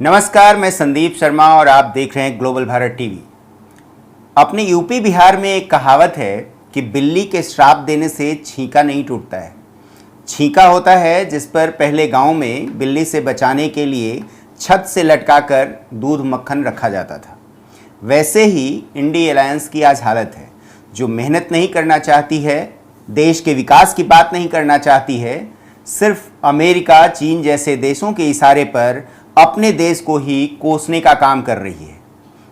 नमस्कार, मैं संदीप शर्मा और आप देख रहे हैं ग्लोबल भारत टीवी। अपने यूपी बिहार में एक कहावत है कि बिल्ली के श्राप देने से छींका नहीं टूटता है। छींका होता है जिस पर पहले गांव में बिल्ली से बचाने के लिए छत से लटकाकर दूध मक्खन रखा जाता था। वैसे ही इंडी अलायंस की आज हालत है, जो मेहनत नहीं करना चाहती है, देश के विकास की बात नहीं करना चाहती है, सिर्फ अमेरिका, चीन जैसे देशों के इशारे पर अपने देश को ही कोसने का काम कर रही है।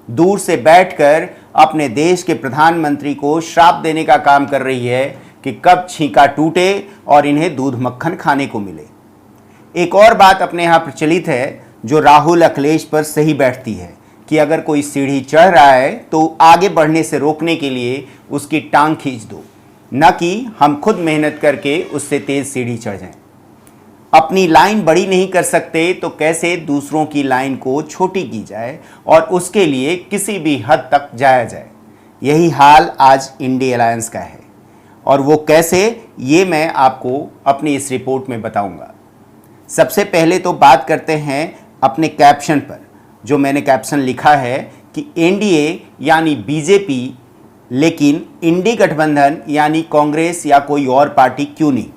दूर से बैठकर अपने देश के प्रधानमंत्री को श्राप देने का काम कर रही है कि कब छींका टूटे और इन्हें दूध मक्खन खाने को मिले। एक और बात अपने यहाँ प्रचलित है जो राहुल अखिलेश पर सही बैठती है कि अगर कोई सीढ़ी चढ़ रहा है तो आगे बढ़ने से रोकने के लिए उसकी टांग खींच दो, न कि हम खुद मेहनत करके उससे तेज सीढ़ी चढ़ जाएं। अपनी लाइन बड़ी नहीं कर सकते तो कैसे दूसरों की लाइन को छोटी की जाए और उसके लिए किसी भी हद तक जाया जाए। यही हाल आज इंडी अलायंस का है और वो कैसे, ये मैं आपको अपनी इस रिपोर्ट में बताऊंगा। सबसे पहले तो बात करते हैं अपने कैप्शन पर, जो मैंने कैप्शन लिखा है कि एनडीए यानी बीजेपी, लेकिन इंडी गठबंधन यानी कांग्रेस या कोई और पार्टी क्यों नहीं।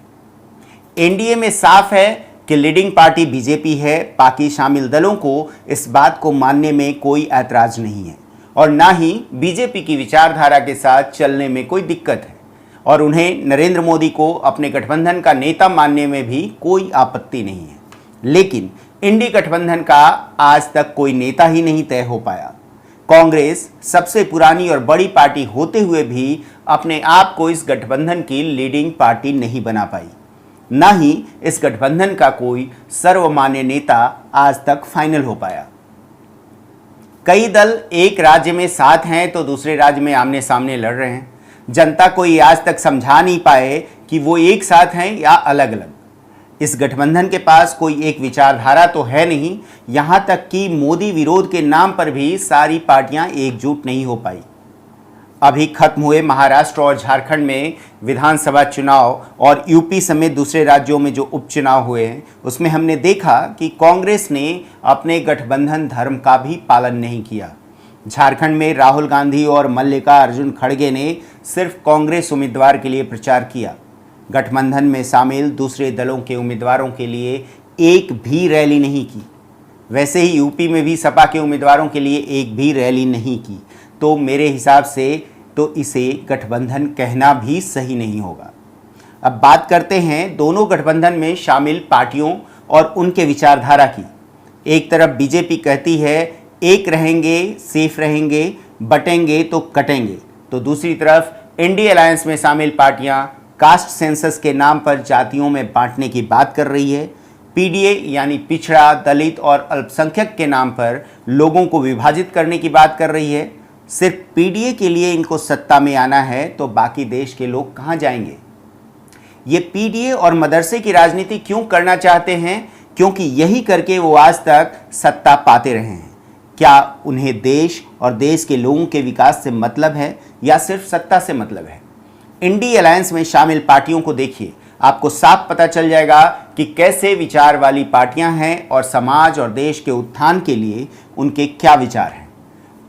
एनडीए में साफ है कि लीडिंग पार्टी बीजेपी है। बाकी शामिल दलों को इस बात को मानने में कोई ऐतराज नहीं है और ना ही बीजेपी की विचारधारा के साथ चलने में कोई दिक्कत है और उन्हें नरेंद्र मोदी को अपने गठबंधन का नेता मानने में भी कोई आपत्ति नहीं है। लेकिन इंडी गठबंधन का आज तक कोई नेता ही नहीं तय हो पाया। कांग्रेस सबसे पुरानी और बड़ी पार्टी होते हुए भी अपने आप को इस गठबंधन की लीडिंग पार्टी नहीं बना पाई। न ही इस गठबंधन का कोई सर्वमान्य नेता आज तक फाइनल हो पाया। कई दल एक राज्य में साथ हैं तो दूसरे राज्य में आमने सामने लड़ रहे हैं। जनता कोई आज तक समझा नहीं पाए कि वो एक साथ हैं या अलग अलग। इस गठबंधन के पास कोई एक विचारधारा तो है नहीं, यहाँ तक कि मोदी विरोध के नाम पर भी सारी पार्टियां एकजुट नहीं हो पाई। अभी खत्म हुए महाराष्ट्र और झारखंड में विधानसभा चुनाव और यूपी समेत दूसरे राज्यों में जो उपचुनाव हुए हैं, उसमें हमने देखा कि कांग्रेस ने अपने गठबंधन धर्म का भी पालन नहीं किया। झारखंड में राहुल गांधी और मल्लिकार्जुन खड़गे ने सिर्फ कांग्रेस उम्मीदवार के लिए प्रचार किया। गठबंधन में शामिल दूसरे दलों के उम्मीदवारों के लिए एक भी रैली नहीं की। वैसे ही यूपी में भी सपा के उम्मीदवारों के लिए एक भी रैली नहीं की। तो मेरे हिसाब से तो इसे गठबंधन कहना भी सही नहीं होगा। अब बात करते हैं दोनों गठबंधन में शामिल पार्टियों और उनके विचारधारा की। एक तरफ बीजेपी कहती है एक रहेंगे, सेफ रहेंगे, बटेंगे तो कटेंगे, तो दूसरी तरफ इंडी अलायंस में शामिल पार्टियां कास्ट सेंसस के नाम पर जातियों में बांटने की बात कर रही है। पीडीए यानी पिछड़ा, दलित और अल्पसंख्यक के नाम पर लोगों को विभाजित करने की बात कर रही है। सिर्फ पीडीए के लिए इनको सत्ता में आना है तो बाकी देश के लोग कहां जाएंगे। ये पीडीए और मदरसे की राजनीति क्यों करना चाहते हैं? क्योंकि यही करके वो आज तक सत्ता पाते रहे हैं। क्या उन्हें देश और देश के लोगों के विकास से मतलब है या सिर्फ सत्ता से मतलब है? इंडी अलायंस में शामिल पार्टियों को देखिए, आपको साफ पता चल जाएगा कि कैसे विचार वाली पार्टियां हैं और समाज और देश के उत्थान के लिए उनके क्या विचार हैं।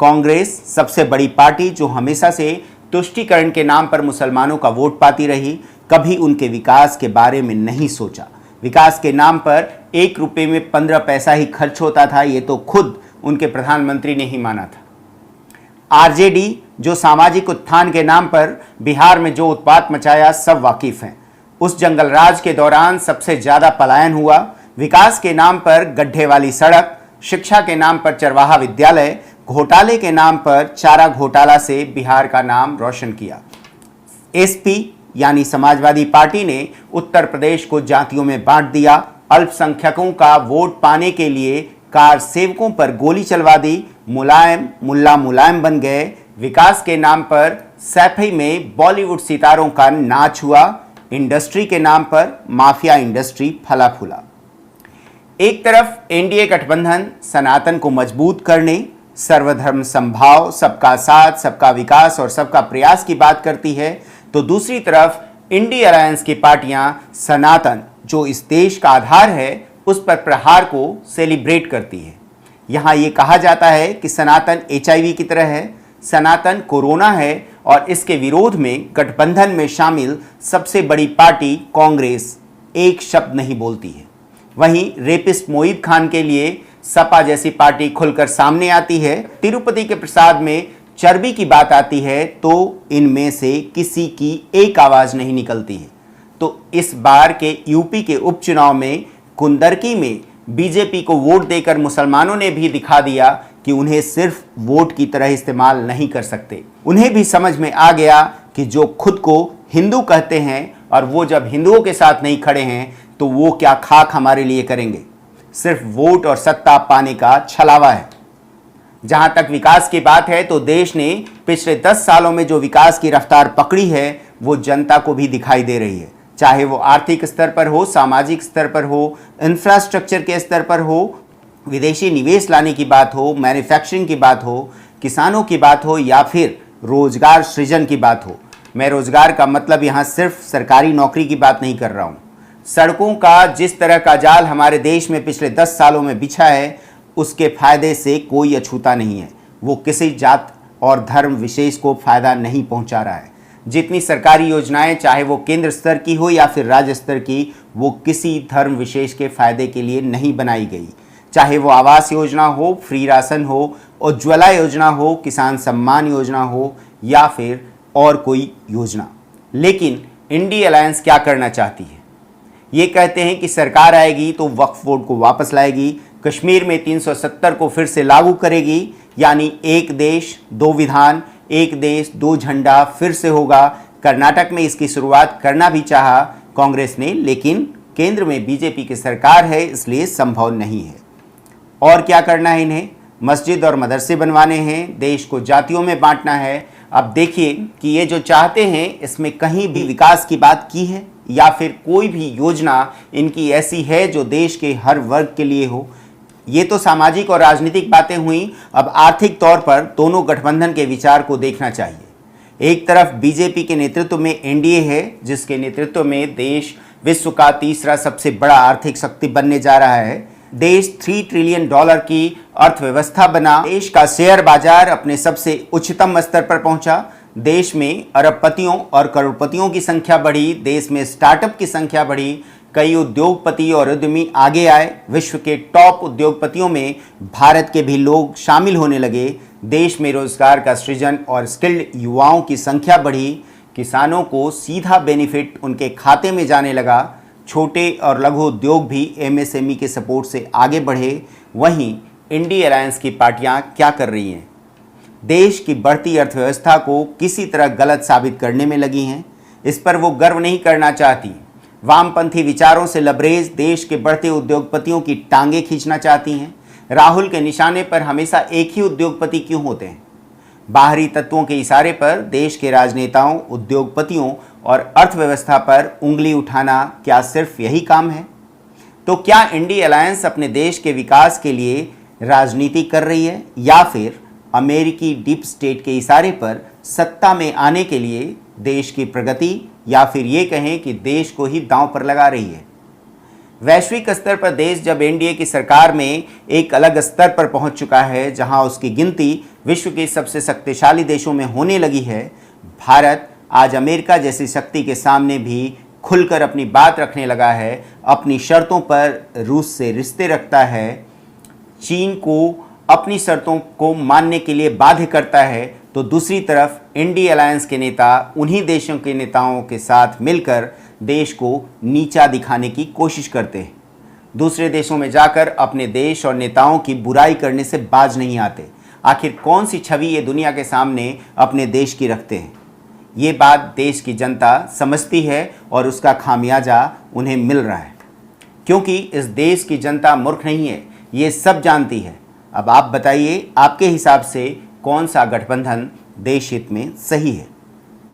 कांग्रेस सबसे बड़ी पार्टी जो हमेशा से तुष्टीकरण के नाम पर मुसलमानों का वोट पाती रही, कभी उनके विकास के बारे में नहीं सोचा। विकास के नाम पर 1 रुपये में 15 पैसा ही खर्च होता था, ये तो खुद उनके प्रधानमंत्री ने ही माना था। आरजेडी जो सामाजिक उत्थान के नाम पर बिहार में जो उत्पात मचाया सब वाकिफ हैं। उस जंगल राज के दौरान सबसे ज़्यादा पलायन हुआ। विकास के नाम पर गड्ढे वाली सड़क, शिक्षा के नाम पर चरवाहा विद्यालय, घोटाले के नाम पर चारा घोटाला से बिहार का नाम रोशन किया। एसपी यानी समाजवादी पार्टी ने उत्तर प्रदेश को जातियों में बांट दिया। अल्पसंख्यकों का वोट पाने के लिए कार सेवकों पर गोली चलवा दी। मुलायम मुल्ला मुलायम बन गए। विकास के नाम पर सैफई में बॉलीवुड सितारों का नाच हुआ। इंडस्ट्री के नाम पर माफिया इंडस्ट्री फला फूला। एक तरफ एनडीए गठबंधन सनातन को मजबूत करने, सर्वधर्म समभाव, सबका साथ, सबका विकास और सबका प्रयास की बात करती है, तो दूसरी तरफ इंडी अलायंस की पार्टियां सनातन, जो इस देश का आधार है, उस पर प्रहार को सेलिब्रेट करती है। यहाँ ये कहा जाता है कि सनातन HIV की तरह है, सनातन कोरोना है और इसके विरोध में गठबंधन में शामिल सबसे बड़ी पार्टी कांग्रेस एक शब्द नहीं बोलती है। वहीं रेपिस्ट मोहित खान के लिए सपा जैसी पार्टी खुलकर सामने आती है। तिरुपति के प्रसाद में चर्बी की बात आती है तो इनमें से किसी की एक आवाज नहीं निकलती है। तो इस बार के यूपी के उपचुनाव में कुंदरकी में बीजेपी को वोट देकर मुसलमानों ने भी दिखा दिया कि उन्हें सिर्फ वोट की तरह इस्तेमाल नहीं कर सकते। उन्हें भी समझ में आ गया कि जो खुद को हिंदू कहते हैं और वो जब हिंदुओं के साथ नहीं खड़े हैं तो वो क्या खाक हमारे लिए करेंगे। सिर्फ वोट और सत्ता पाने का छलावा है। जहां तक विकास की बात है तो देश ने पिछले 10 सालों में जो विकास की रफ्तार पकड़ी है वो जनता को भी दिखाई दे रही है। चाहे वो आर्थिक स्तर पर हो, सामाजिक स्तर पर हो, इंफ्रास्ट्रक्चर के स्तर पर हो, विदेशी निवेश लाने की बात हो, मैन्युफैक्चरिंग की बात हो, किसानों की बात हो या फिर रोजगार सृजन की बात हो। मैं रोजगार का मतलब यहाँ सिर्फ सरकारी नौकरी की बात नहीं कर रहा हूँ। सड़कों का जिस तरह का जाल हमारे देश में पिछले 10 सालों में बिछा है उसके फायदे से कोई अछूता नहीं है। वो किसी जात और धर्म विशेष को फायदा नहीं पहुंचा रहा है। जितनी सरकारी योजनाएं चाहे वो केंद्र स्तर की हो या फिर राज्य स्तर की, वो किसी धर्म विशेष के फायदे के लिए नहीं बनाई गई। चाहे वो आवास योजना हो, फ्री राशन हो, उज्ज्वला योजना हो, किसान सम्मान योजना हो या फिर और कोई योजना। लेकिन इंडी अलायंस क्या करना चाहती है? ये कहते हैं कि सरकार आएगी तो वक्फ बोर्ड को वापस लाएगी, कश्मीर में 370 को फिर से लागू करेगी, यानी एक देश दो विधान, एक देश दो झंडा फिर से होगा। कर्नाटक में इसकी शुरुआत करना भी चाहा कांग्रेस ने, लेकिन केंद्र में बीजेपी की सरकार है इसलिए संभव नहीं है। और क्या करना है इन्हें? मस्जिद और मदरसे बनवाने हैं, देश को जातियों में बांटना है। अब देखिए कि ये जो चाहते हैं इसमें कहीं भी विकास की बात की है या फिर कोई भी योजना इनकी ऐसी है जो देश के हर वर्ग के लिए हो। ये तो सामाजिक और राजनीतिक बातें हुई। अब आर्थिक तौर पर दोनों गठबंधन के विचार को देखना चाहिए। एक तरफ बीजेपी के नेतृत्व में एनडीए है जिसके नेतृत्व में देश विश्व का तीसरा सबसे बड़ा आर्थिक शक्ति बनने जा रहा है। देश $3 ट्रिलियन की अर्थव्यवस्था बना। देश का शेयर बाजार अपने सबसे उच्चतम स्तर पर पहुंचा। देश में अरबपतियों और करोड़पतियों की संख्या बढ़ी। देश में स्टार्टअप की संख्या बढ़ी। कई उद्योगपति और उद्यमी आगे आए। विश्व के टॉप उद्योगपतियों में भारत के भी लोग शामिल होने लगे। देश में रोजगार का सृजन और स्किल्ड युवाओं की संख्या बढ़ी। किसानों को सीधा बेनिफिट उनके खाते में जाने लगा। छोटे और लघु उद्योग भी MSME के सपोर्ट से आगे बढ़े। वहीं इंडी अलायंस की पार्टियां क्या कर रही हैं? देश की बढ़ती अर्थव्यवस्था को किसी तरह गलत साबित करने में लगी हैं। इस पर वो गर्व नहीं करना चाहती। वामपंथी विचारों से लबरेज देश के बढ़ते उद्योगपतियों की टांगें खींचना चाहती हैं। राहुल के निशाने पर हमेशा एक ही उद्योगपति क्यों होते हैं? बाहरी तत्वों के इशारे पर देश के राजनेताओं, उद्योगपतियों और अर्थव्यवस्था पर उंगली उठाना क्या सिर्फ यही काम है? तो क्या इंडी अलायंस अपने देश के विकास के लिए राजनीति कर रही है या फिर अमेरिकी डीप स्टेट के इशारे पर सत्ता में आने के लिए देश की प्रगति या फिर ये कहें कि देश को ही दांव पर लगा रही है? वैश्विक स्तर पर देश जब एनडीए की सरकार में एक अलग स्तर पर पहुंच चुका है जहां उसकी गिनती विश्व के सबसे शक्तिशाली देशों में होने लगी है, भारत आज अमेरिका जैसी शक्ति के सामने भी खुलकर अपनी बात रखने लगा है। अपनी शर्तों पर रूस से रिश्ते रखता है, चीन को अपनी शर्तों को मानने के लिए बाध्य करता है, तो दूसरी तरफ इंडी अलायंस के नेता उन्हीं देशों के नेताओं के साथ मिलकर देश को नीचा दिखाने की कोशिश करते हैं। दूसरे देशों में जाकर अपने देश और नेताओं की बुराई करने से बाज नहीं आते। आखिर कौन सी छवि ये दुनिया के सामने अपने देश की रखते हैं? ये बात देश की जनता समझती है और उसका खामियाजा उन्हें मिल रहा है, क्योंकि इस देश की जनता मूर्ख नहीं है, ये सब जानती है। अब आप बताइए, आपके हिसाब से कौन सा गठबंधन देश हित में सही है?